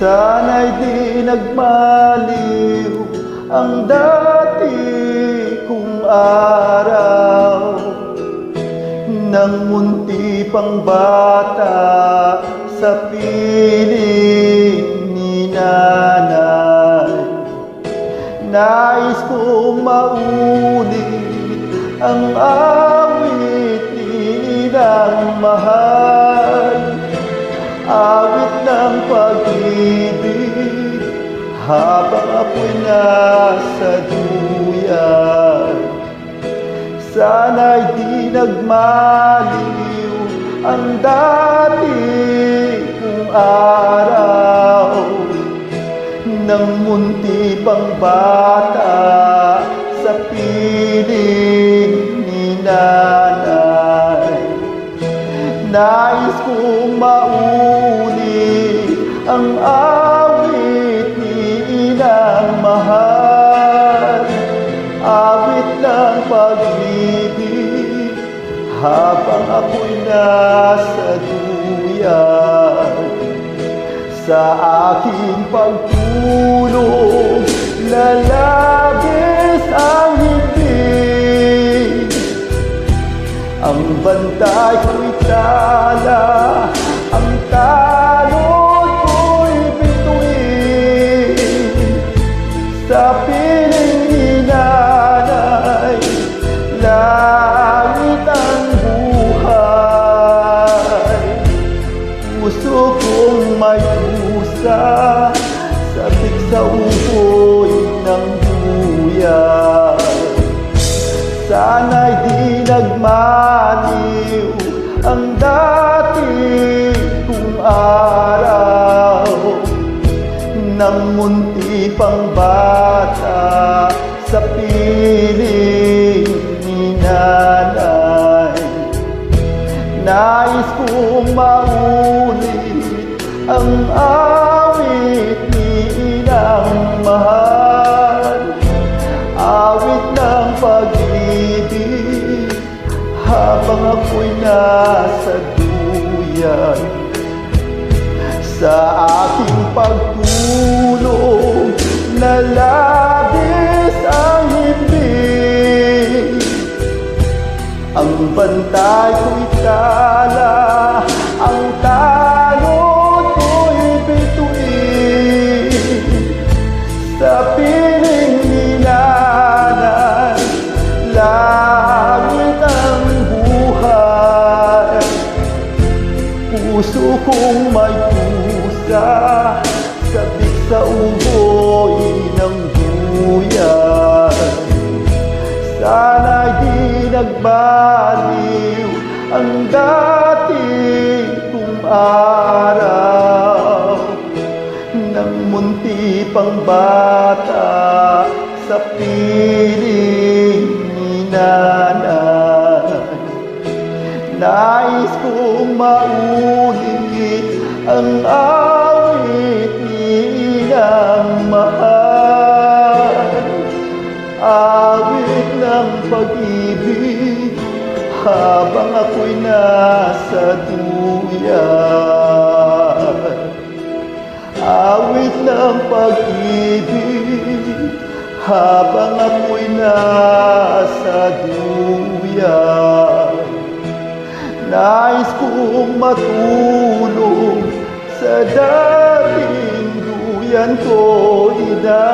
Sana'y di nagmaliw ang dati kong araw, nang munti pang bata sa piling ni nanay. Nais kong maulit ang awit ni inang mahal, awit ng pag-ibig habang ako'y nasa duyan. Sana'y di nagmaliw ang dati kong araw, nang munti pang bata sa piling ni nanay. Nais kong maulit ang awit ni inang mahal, awit ng pag-ibig habang ako'y nasa duyan. Sa aking pagtulog na labis ang hibig, ang bantay ko'y tala, ang talot ko'y bituin. Sa piling ni nanay, langit ang buhay. Puso kong may pusa, sabik sa upoy ng buyan. Sana'y di nagmaliw ang dati kong araw, nang munti pang bata sa piling ni nanay. Nais kong maulit ang awit ni inang mahal, awit ng pag-ibig habang ako'y nasa duyan. Sa aking pagtulog na labis ang hibig, ang bantay ko'y tala, ang talot ko'y bituin. Sa piling ni nanay, langit ang buhay. Puso kong may pusa, sabik sa uboy ng duyan. Sana'y di nagbaliw ang dati kong araw, nang munti pang bata sa piling ni nanay. Nais kong maulit ang awit ni inang mahal, awit ng pag-ibig habang ako'y nasa duyan. Awit ng pag-ibig habang ako'y nasa duyan. Nais kong matulog sa dating duyan ko, ina.